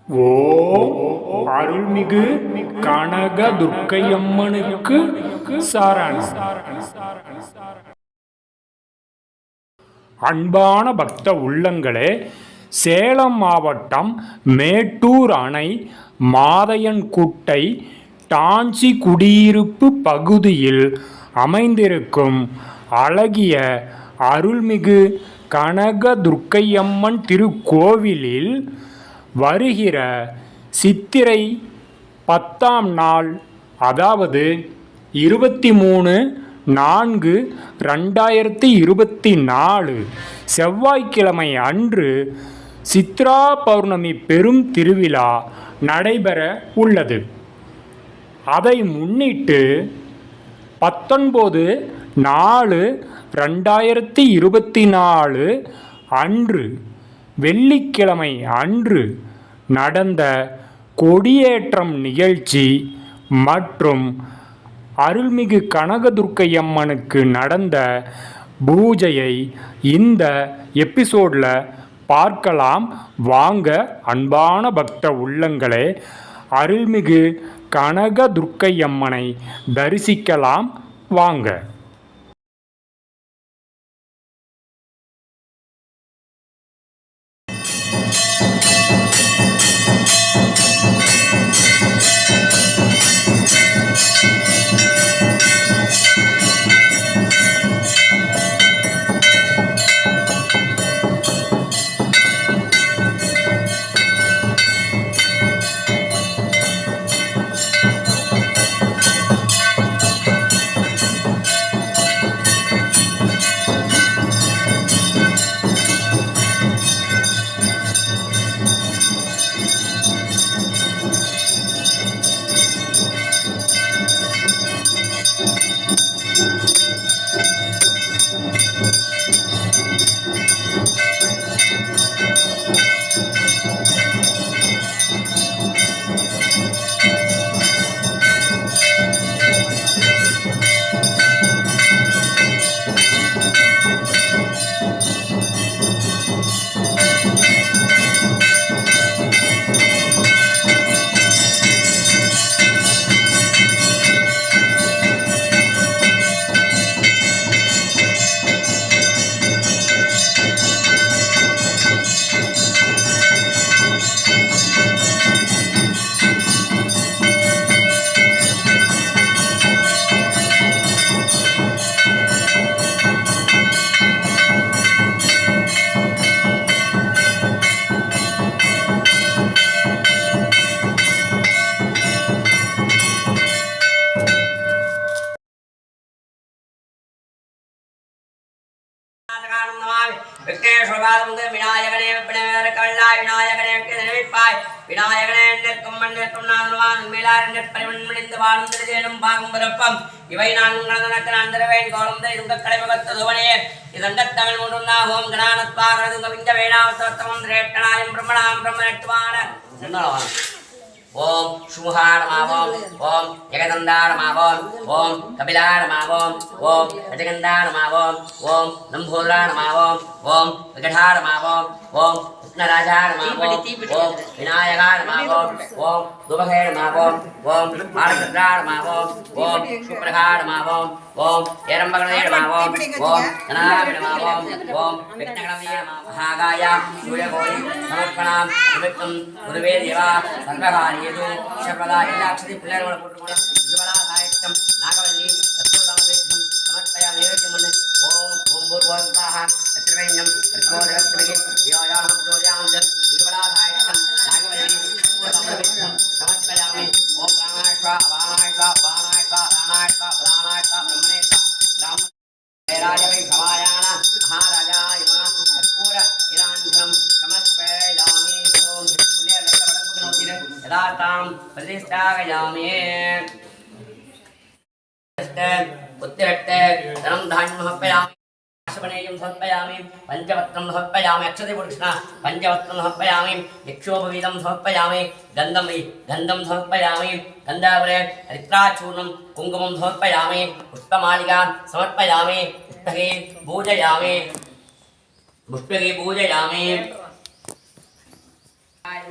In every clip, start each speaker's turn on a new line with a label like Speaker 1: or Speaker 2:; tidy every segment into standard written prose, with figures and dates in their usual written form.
Speaker 1: ஓம் அருள்மிகு கனக துர்க்கையம்மனுக்கு சாரணம். அன்பான பக்த உள்ளங்களே, சேலம் மாவட்டம் மேட்டூர் அணை மாதையன்குட்டை டான்சி குடியிருப்பு பகுதியில் அமைந்திருக்கும் அழகிய அருள்மிகு கனக துர்க்கையம்மன் திருக்கோவிலில் வருகிற சித்திரை 10ஆம் நாள், அதாவது 23/4/2024 செவ்வாய்க்கிழமை அன்று சித்ரா பௌர்ணமி பெரும் திருவிழா நடைபெற உள்ளது. அதை முன்னிட்டு 19/4/2024 அன்று வெள்ளிக்கிழமை அன்று நடந்த கொடியேற்றம் நிகழ்ச்சி மற்றும் அருள்மிகு கனகதுர்க்கையம்மனுக்கு நடந்த பூஜையை இந்த எபிசோடில் பார்க்கலாம் வாங்க. அன்பான பக்த உள்ளங்களே, அருள்மிகு கனகதுர்க்கையம்மனை தரிசிக்கலாம் வாங்க.
Speaker 2: விநாயகனே விநாயகனே விநாயகனே நிற்கும் மண்ணிற்கும் நாதனுவான் மேலார் நெற்பறிவன் முடிந்து வாழும் திருதேனும் பாகும் பிறப்பம் இவை நான் உங்களதனக்கு நான் தருவேன் கோலம் உங்க கலைமுகத்ததுவனே இதந்தத்தமிழ் முன்னுந்தாகும் கணானத்வாகிறது விந்த வேணாவத்தமம் ரேட்டனாயும் பிரம்மணாம் பிரம்ம நட்டுவான ஓம் சுமுகாரமாவோம் ஓம் ஜெகதந்தாரமாவோம் ஓம் கபிலாரமாவோம் ஓம் ரஜகந்தாரமாவோம் ஓம் நம்பூராரமாவோம் ஓம் விகடாரமாவோம் ஓம் கிருஷ்ணராஜாரமாவோம் ஓம் விநாயகாரமாவோம் ஓம் துபகேரமாவோம் ஓம் பாலச்சந்திராரமாவோம் ஓம் சுப்ரகாரமாவோம் ஓம் ஏரம்பகணேரமாவோம் ஓம் கணாபிரமாவோம் ஓம் விக்னகணவீரமாவோம் மகாகாய சூரியகோடி சமர்ப்பணாம் நிமித்தம் குருவே தேவா சர்வகாரியது சர்வதா எல்லாட்சதி பிள்ளைகளோட போட்டு திருவலாசாயத்தம் நாகவல்லி தத்துவதாமவேத்தம் சமர்ப்பயா நைவேத்தியம் ஓம் ஓம் பூர்வோத்தாக அத்திரவைஞம் பிரகோதரத்ரகி யோயாம் ஜோயாம் திருவலாசாயத்தம் நாகவல்லி தத்துவதாமவேத்தம் சமர்ப்பயாமி ஓம் பிராணாயஸ்வா வாணாயஸ்வா வாணாயஸ்வா ராணாயஸ்வா பிராணாயஸ்வா பிரம்மணேஸ்வா ராம ராஜவை சவாயான மகாராஜாய நமः கற்பூர இராஞ்சனம் சமர்ப்பயாமி ஓம் புண்ணிய லைட்ட வடக்குனோதிர யதார்த்தாம் பிரதிஷ்டாகயாமி உத்திரட்டே தனம் தானியம் சமர்ப்பயாமி ஆசபனேயம் சமர்ப்பயாமி பஞ்சவத்ரம் சமர்ப்பயாமி அக்ஷதை புருஷ்ணா பஞ்சவத்ரம் சமர்ப்பயாமி யக்ஷோபவீதம் சமர்ப்பயாமி கந்தம் சமர்ப்பயாமி கந்தாவரே ஹரித்ராச்சூர்ணம் குங்குமம் சமர்ப்பயாமி புஷ்பமாலிகா சமர்ப்பயாமி புஷ்பகே பூஜயாமி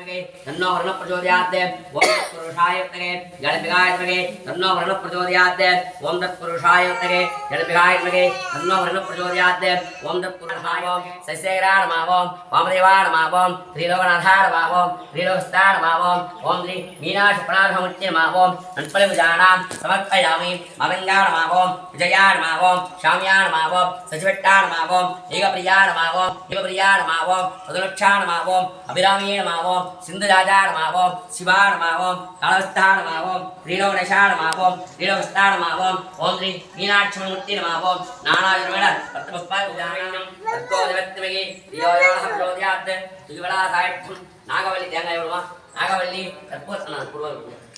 Speaker 2: विद्महे तन्नो वरुणः प्रचोदयात् ओम तत्पुरुषाय विद्महे गणपतिगाय विद्महे तन्नो वरुणः प्रचोदयात् ओम तत्पुरुषाय विद्महे गणपतिगाय विद्महे तन्नो वरुणः प्रचोदयात् ओम तत्पुरुषाय सस्यैराय नमः वामदेवाय नमः त्रिलोकनाथाय नमः त्रिलोकस्थाय नमः ओम श्री मीनाक्षप्राणमुच्य नमः नन्पलविजानां समर्पयामि मदङ्गाय नमः विजयाय नमः श्याम्याय नमः सचिवट्टाय नमः एकप्रियाय नमः एकप्रियाय नमः मधुलक्षाय नमः अभिरामीय नमः सिन्धुराजाय नमः शिवाय नमः कालस्थाय नमः त्रिलोकनाथाय नमः त्रिलोकस्थाय नमः ओम श्री मीनाक्षमूर्ति नमः नानायुर्वेद पत्रपुष्पाय पूजामि तत्कोदिवत्तमगे दियोयाः प्रचोदयात् तुलवलासायत्थं नागवल्ली देंगायवळमा नागवल्ली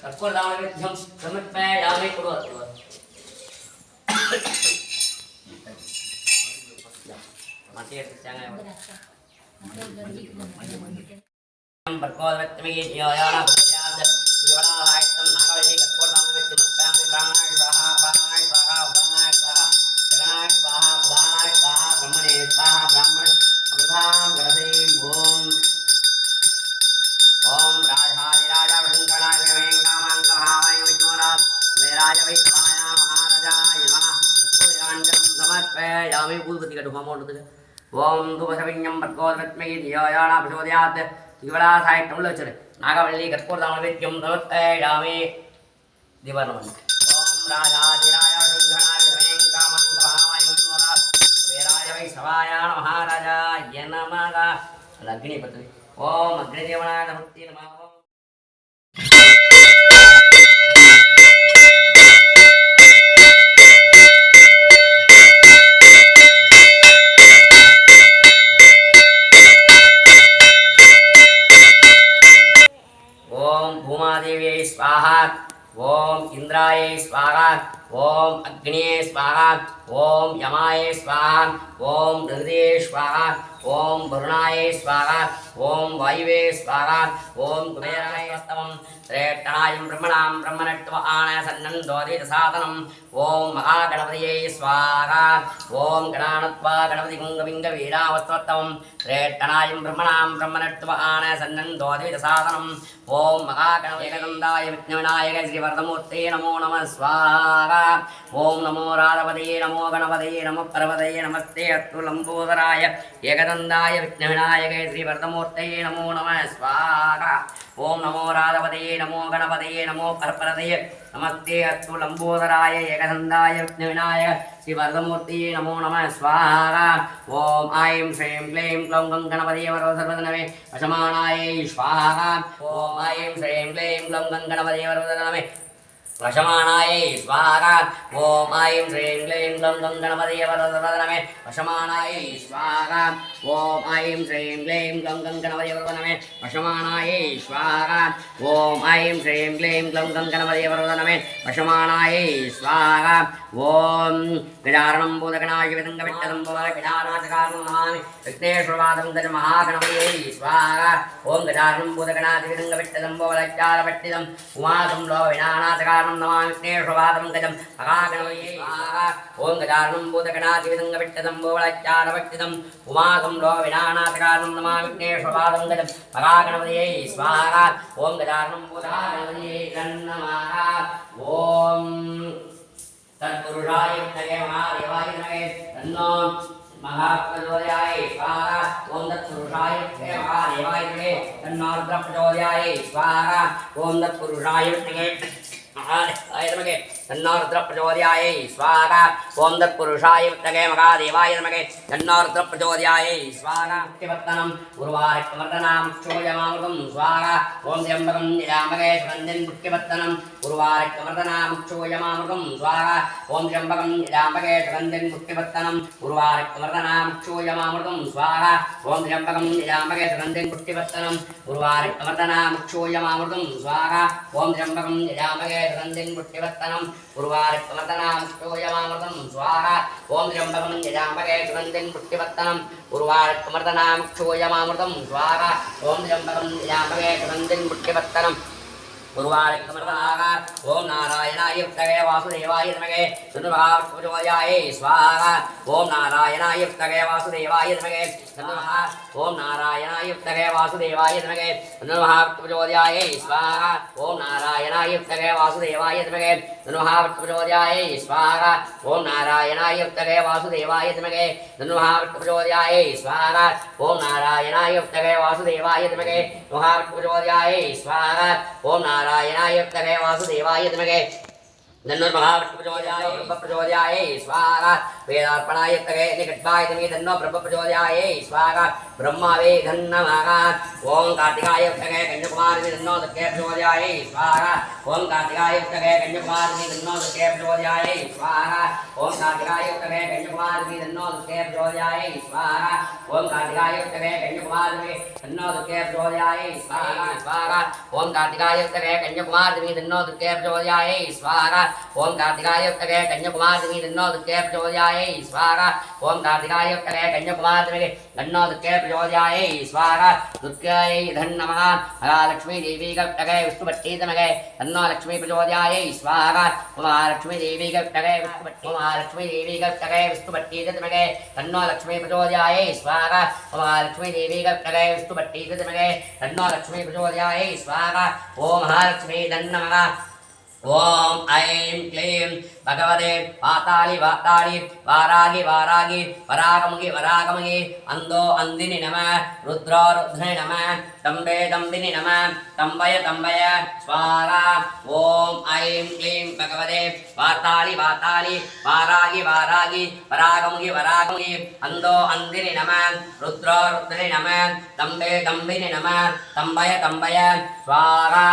Speaker 2: कर्पूरदामविध्यं समर्पयामि कुर्वन्तु माते देंगायवळ पर्कोदवत्तमगे दियोयाः प्रचोदयात् तुलवलासायत्थं नागवल्ली कर्पूरदामविध्यं समर्पयामि ब्राह्मणाय स्वाहा ब्राह्मणाय स्वाहा उदानाय स्वाहा जगनाय स्वाहा उदानाय स्वाहा ब्रह्मणे स्वाहा ब्राह्मण अमृतां गणसें ओम ओम राजाधिराजा शंकराय वेंकामांकभावाय विष्णुराज वेराज वैष्णवाय महाराजाय नमः पुष्पाञ्जलिं समर्पयामि भूपति का होमोंड ओम धूपसविज्ञं पर्कोदवत्मगे दियोयाः प्रचोदयात् तिवलासायत्थं लचरे नागवल्ली कर्पूरदामविध्यं समर्पयामि दिवानमन् ओम राजाधिराजा शंकराय वेंकामांकभावाय विष्णुराज वेराज वैष्णवाय महाराजाय नमः अग्निपति ओम अग्निदेवनाय नमस्ते नमः ओम भूमादेव्यै स्वाहा ओम इंद्राय स्वाहा ओम अग्निये स्वाहा ओम यमाय स्वाहा ओम गणपतये स्वाहा ओम वरुणाय स्वाहा ओम वायुवे स्वाहा ओम कुबेराय स्तवं श्रेष्ठनाय ब्रह्मणां ब्रह्मणत्व आनसन्नन्दोदितसाधनम् ओम महागणपतये स्वाहा ओम गणानत्वा गणपति कुङ्गविङ्गवीरावस्तवत्तमं श्रेष्ठनाय ब्रह्मणां ब्रह्मणत्व आनसन्नन्दोदितसाधनम् ओम महागणपतिगन्धाय विघ्नविनायक श्रीवरदमूर्ते नमो नमः स्वाहा ओम नमो राधपतये नमो गणपतये नमो पर्वतये नमस्ते अस्तु लंबोदराय एकदन्ताय विघ्नविनायक श्रीवरदमूर्ते नमो नमः स्वाहा ओम नमो राधपतये नमो गणपतये नमो पर्वतये नमस्ते अस्तु लंबोदराय एकदन्ताय विघ्नविनायक श्रीवरदमूर्ते नमो नमः स्वाहा ओम ऐं श्रीं क्लीं क्लौं गं गणपतये वरदसर्वदनमे वशमानाय स्वाहा ओम ऐं श्रीं क्लीं क्लौं गं गणपतये वरदसर्वदनमे वशमानाय स्वाहा ओम ऐं श्रीं क्लीं क्लौं गं गणपतये वरदसर्वदनमे वशमानाय स्वाहा ओम ऐं श्रीं क्लीं क्लौं गं गणपतये वरदसर्वदनमे वशमानाय स्वाहा ओम ऐं श्रीं क्लीं क्लौं गं गणपतये वरदसर्वदनमे वशमानाय स्वाहा ओम गजाननं भूतगणाय विदङ्गविट्टदम्बोलगजानाथकारणं नमामि विघ्नेश्वरपादं गज महागणपतये स्वाहा ओम गजाननं भूतगणाय विदङ्गविट्टदम्बोलगजानपट्टिदम् उमादं लोविनानाथकारणं नमामि विघ्नेश्वरपादं गजं महागणपतये स्वाहा ओम गजाननं भूतगणाय विदङ्गविट्टदम्बोलगजानपट्टिदम् उमादं लोविनानाथकारणं नमामि विघ्नेश्वरपादं गजं महागणपतये स्वाहा ओम गजाननं भूतगणाय नमः ओम तत्पुरुषाय विद्महे महादेवाय धीमहि तन्नो महाप्रचोदयाय स्वाहा ओम तत्पुरुषाय विद्महे महादेवाय धीमहि तन्नो रुद्रः प्रचोदयाय स्वाहा ओम तत्पुरुषाय विद्महे महादेवाय धीमहि तन्नो रुद्रः प्रचोदयाय स्वाहा ओम तत्पुरुषाय विद्महे महादेवाय धीमहि तन्नो रुद्रः प्रचोदयाय स्वाहा भक्तिवर्धनं उर्वारुकमर्दनां क्षोयमामृतं स्वाहा ओम त्र्यम्बकं यजामहे सुगन्धिं भक्तिवर्धनं उर्वारुकमर्दनां क्षोयमामृतं स्वाहा ओम त्र्यम्बकं यजामहे सुगन्धिं भक्तिवर्धनं उर्वारुकमर्दनां क्षोयमामृतं स्वाहा ओम त्र्यम्बकं यजामहे सुगन्धिं भक्तिवर्धनं उर्वारुकमर्दनां क्षोयमामृतं स्वाहा ओम त्र्यम्बकं यजामहे सुगन्धिं भक्तिवर्धनं उर्वारुकमर्दनां क्षोयमामृतं स्वाहा ओम त्र्यम्बकं यजामहे सुगन्धिं भक्तिवर्धनं उर्वारुकमर्दनां क्षोयमामृतं स्वाहा ओम त्र्यम्बकं यजामहे सुगन्धिं भक्तिवर्धनं उर्वारुकमर्दनाः ओम नारायणाय विद्महे वासुदेवाय धीमहि तन्नो प्रचोदयात् स्वाहा ओम नारायणाय विद्महे वासुदेवाय धीमहि तन्नो ओम नारायणाय विद्महे वासुदेवाय धीमहि तन्नो प्रचोदयात् स्वाहा ओम नारायणाय विद्महे वासुदेवाय धीमहि तन्नो प्रचोदयात् स्वाहा ओम नारायणाय विद्महे वासुदेवाय धीमहि तन्नो प्रचोदयात् स्वाहा ओम नारायणाय विद्महे वासुदेवाय धीमहि तन्नो प्रचोदयात् स्वाहा ओम नारायणाय विद्महे वासुदेवाय धीमहि प्रचोदयाय स्वाहा वेदार्पणाय तगे निकटाय धीमहि तन्नो प्रचोदयाय स्वाहा ब्रह्मावे धन्नमः ओम कार्तिकाय तगे कन्याकुमारी तन्नो तगे प्रचोदयाय स्वाहा ओम कार्तिकाय तगे कन्याकुमारी तन्नो तगे प्रचोदयाय स्वाहा ओम कार्तिकाय तगे कन्याकुमारी तन्नो तगे प्रचोदयाय स्वाहा ओम कार्तिकाय तगे कन्याकुमारी तन्नो तगे प्रचोदयाय स्वाहा स्वाहा ओम कार्तिकाय तगे कन्याकुमारी तन्नो तगे प्रचोदयाय स्वाहा ओम कार्तिकाय तगे कन्याकुमारी तन्नो तगे प्रचोदयाय स्वाहा ओम कार्तिकाय तगे कन्याकुमारी तन्नो तगे प्रचोदयाय स्वाहा दुर्गायै धन्नमः महालक्ष्मी देवी तगे विष्णुपट्टी तगे तन्नो लक्ष्मी प्रचोदयाय स्वाहा महालक्ष्मी देवी तगे विष्णुपट्टी महालक्ष्मी देवी तगे विष्णुपट्टी तगे तन्नो लक्ष्मी प्रचोदयाय स्वाहा महालक्ष्मी देवी तगे विष्णुपट्टी तगे तन्नो लक्ष्मी प्रचोदयाय स्वाहा ओम महालक्ष्मी धन्नमः ओम ऐं क्लीं भगवते वाताली वाताली वारागी वारागी वरागमुगी वरागमुगी अंदो अंदिनि नमः रुद्रो रुद्रिणि नमः तंबे तंबिनि नमः तंबय तंबय स्वाहा ओम ऐं क्लीं भगवते वाताली वाताली वारागी वारागी वरागमुगी वरागमुगी अंदो अंदिनि नमः रुद्रो रुद्रिणि नमः तंबे तंबिनि नमः तंबय तंबय स्वाहा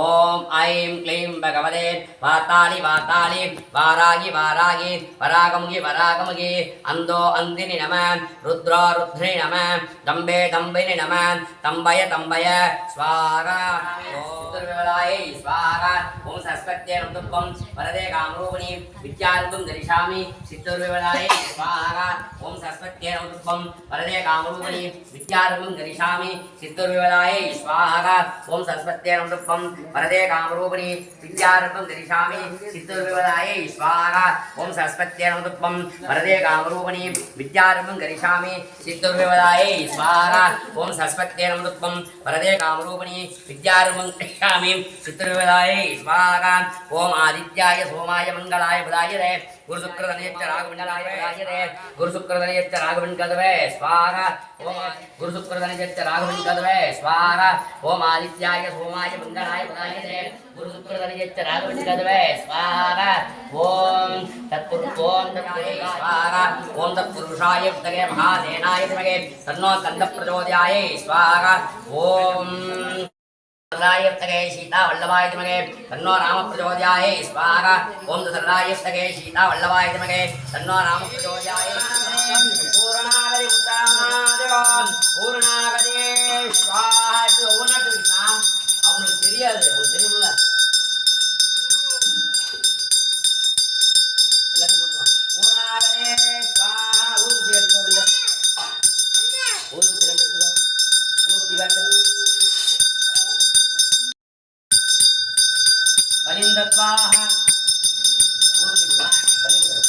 Speaker 2: ओम ऐं क्लीं भगवते वाताली वाताली वारागी वारागी वरागमुगी वरागमुगी अंदो अंदिनि नमः रुद्रो रुद्रिणि नमः तंबे तंबिनि नमः तंबय तंबय स्वाहा ओम स्वाहा ओम सरस्वत्यै नमः वरदे कामरूपिणी विद्यारूपं दर्शयामि सिद्धोर्विवलायै स्वाहा ओम सरस्वत्यै नमः वरदे कामरूपिणी विद्यारूपं दर्शयामि सिद्धोर्विवलायै स्वाहा ओम सरस्वत्यै नमः वरदे कामरूपिणी विद्यारूपं दर्शयामि सिद्धोर्विवलायै स्वाहा ओम सरस्वत्यै नमः वरदे कामरूपिणी विद्यारूपं दर्शयामि सिद्धोर्विवलायै स्वाहा ओम सरस्वत्यै नमः वरदे कामरूपिणी विद्यारूपं दर्शयामि सिद्धोर्विवलायै स्वाहा ओम आदित्याय सोमाय मंगलाय बुधाय गुरु शुक्र धनयच्च राघवंडाय बुधाय गुरु शुक्र धनयच्च राघवंकदवे स्वाहा ओम गुरु शुक्र धनयच्च राघवंकदवे स्वाहा ओम आदित्याय सोमाय मंगलाय बुधाय गुरु शुक्र धनयच्च राघवंकदवे स्वाहा ओम तत्पुरुषाय स्वाहा ओम तत्पुरुषाय विद्महे महादेनाय धीमहि तन्नो स्कंद प्रचोदयाय स्वाहा ओम सरलाय तगे सीता वल्लभाय धीमहि तन्नो राम प्रचोदयाय स्वाहा ओम सरलाय तगे सीता वल्लभाय धीमहि तन्नो राम प्रचोदयाय पूर्णागति उत्तरादेवान पूर्णागति स्वाहा ओनட்டு கிருஷ்ணா அவங்களுக்கு தெரியாது உங்களுக்கு தெரியும்ல எல்லாரும் போடுங்க பூர்ணாகதி स्वाहा ஊருக்கு சேர்த்து வரல ஊருக்கு ரெண்டு கிலோ ஊருக்கு காட்டு बलिंदत्वाहा पूर्ति गुण बलि गुण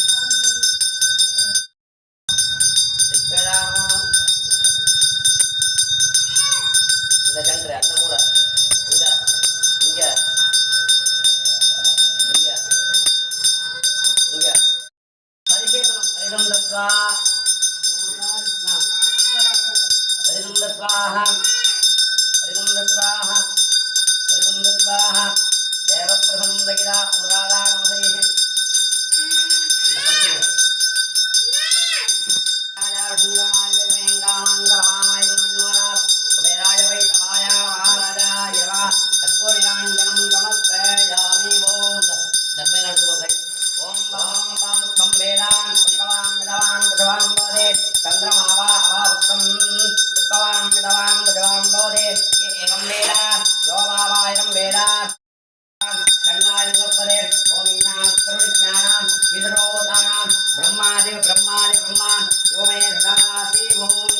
Speaker 2: इच्छाम इधर चंद्र अंदर मूला इधर इंडिया इंडिया इंडिया परिशेषम परिसंदत्वा परिसंदत्वाहा परिसंदत्वाहा परिसंदत्वाहा देवप्रसन्नगिरा अनुराधा नमसेहि ब्रह्मादेव ब्रह्मादि ब्रह्मान यो मे सदासी भूम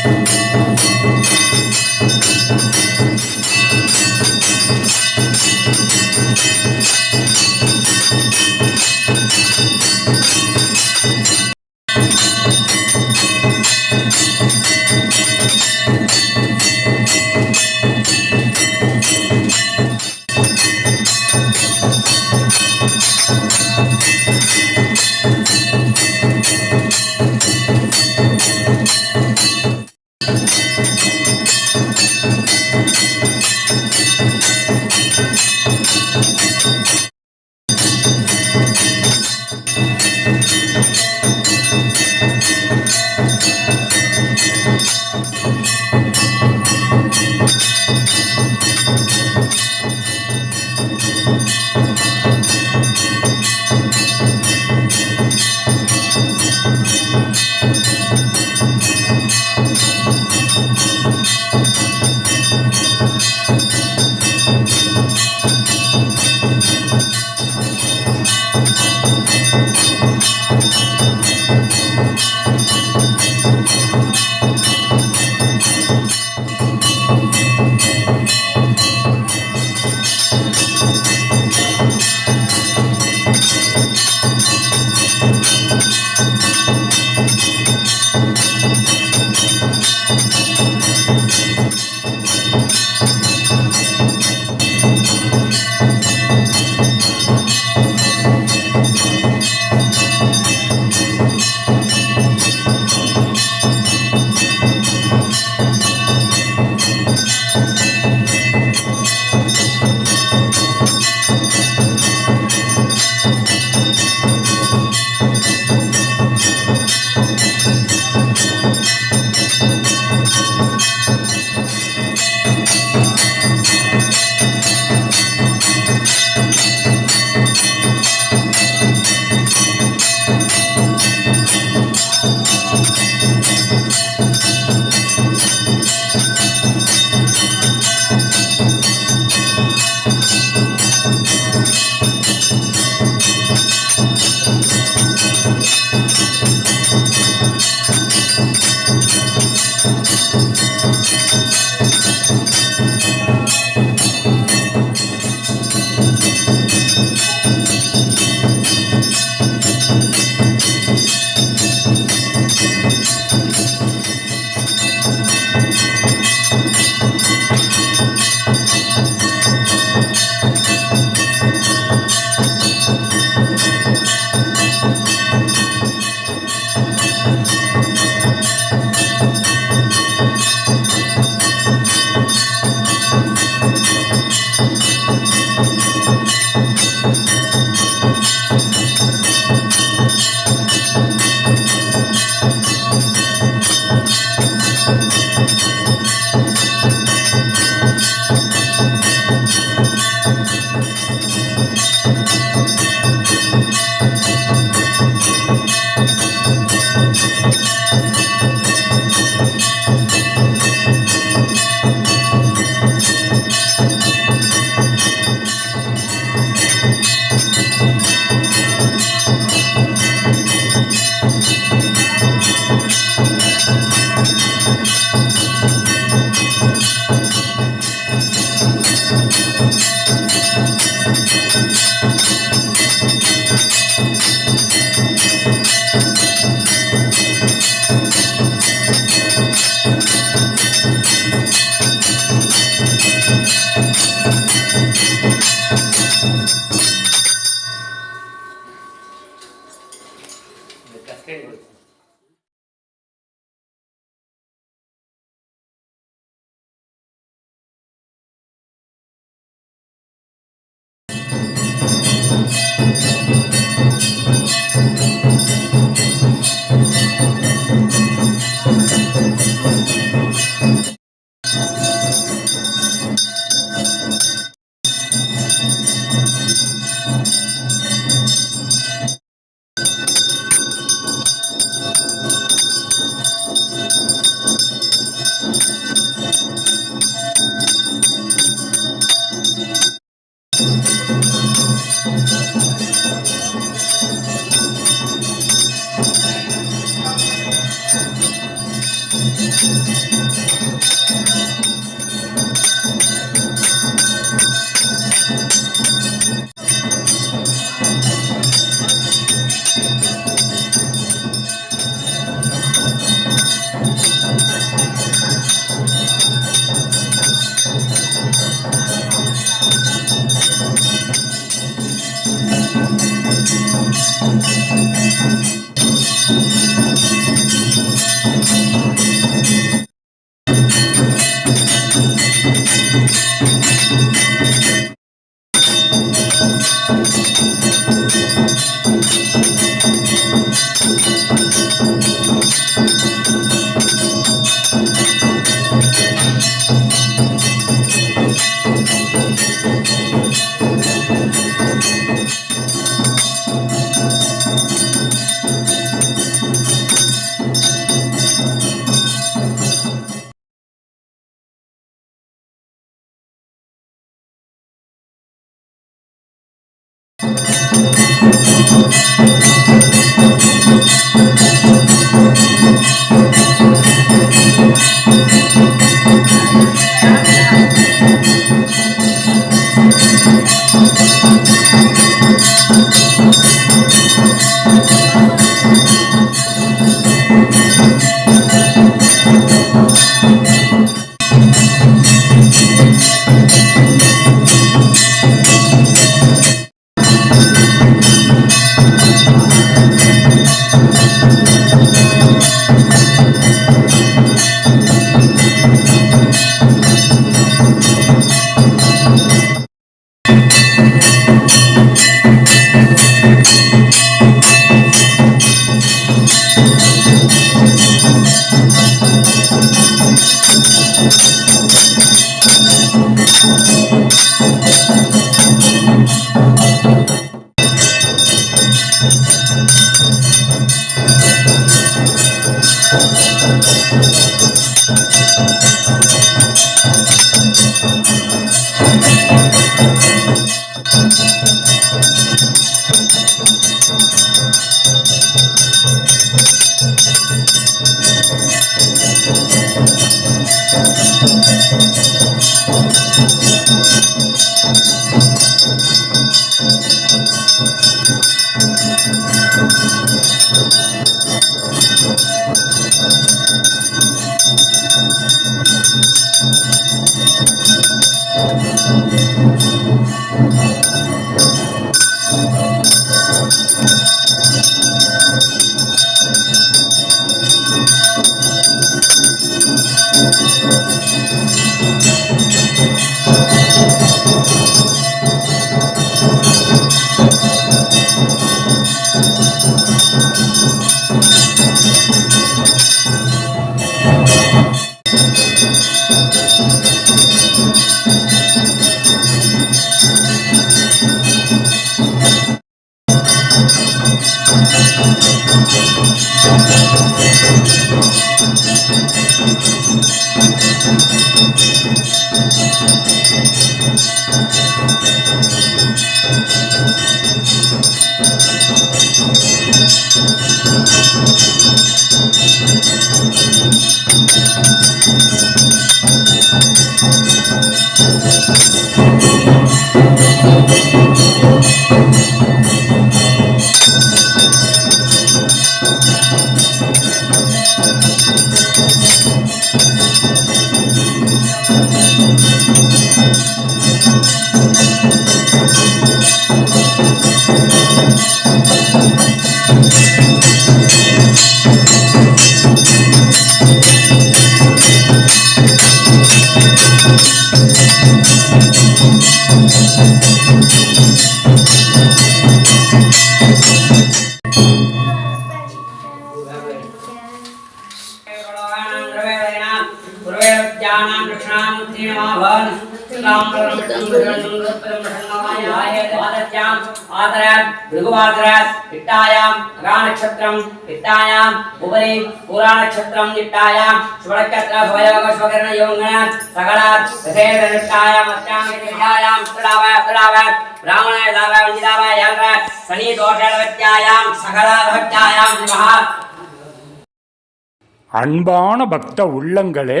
Speaker 1: அன்பான பக்த உள்ளங்களே,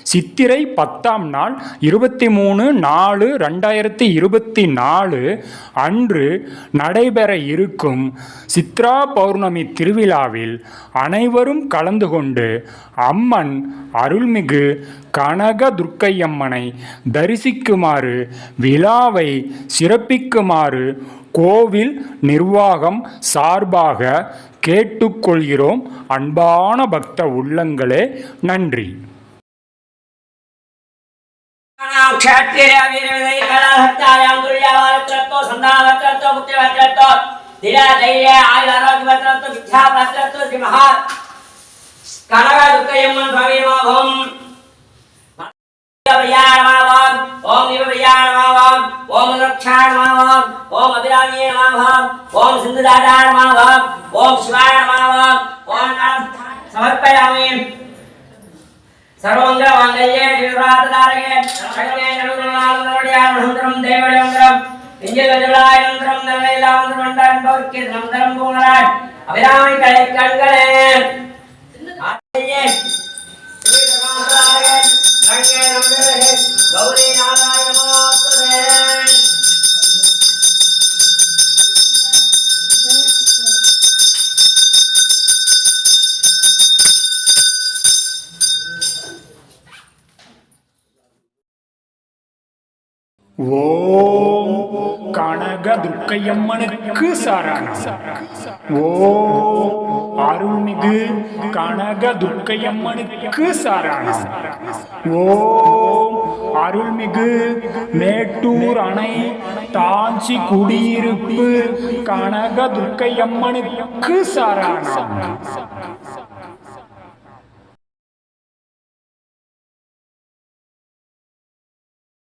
Speaker 1: சித்திரை 10ஆம் நாள் 23/4/2024 அன்று நடைபெற இருக்கும் சித்ரா பௌர்ணமி திருவிழாவில் அனைவரும் கலந்து கொண்டு அம்மன் அருள்மிகு கனக துர்க்கையம்மனை தரிசிக்குமாறு, விழாவை சிறப்பிக்குமாறு கோவில் நிர்வாகம் சார்பாக கேட்டுக்கொள்கிறோம். அன்பான பக்த உள்ளங்களே, நன்றி.
Speaker 2: ओम निवयाय नमः ओम रक्षाय नमः ओम अभिरामीय नमः ओम सिंधुदाय नमः ओम शिवाय नमः ओम समर्पयामि सर्वमंगलमांगल्ये शिवरात्रधारके सर्वे सर्वमंगलमांगल्ये देवदेवं इंजलजलाय नंदरं नलैलांदरं मंडलं भवके नंदरं भूमराय अभिरामी कले कणगले आये श्री रामधारके रंगे नंदरे गौरी नारायण नमोस्तुते
Speaker 1: ஓம் கனக துர்க்கையம்மனுக்கு சரணம். ஓம் அருள்மிகு கனக துர்க்கையம்மனுக்கு சரணம். ஓம் அருள்மிகு மேட்டூர் அணை தாஞ்சி குடியிருப்பு கனக துர்க்கையம்மனுக்கு சரணம்.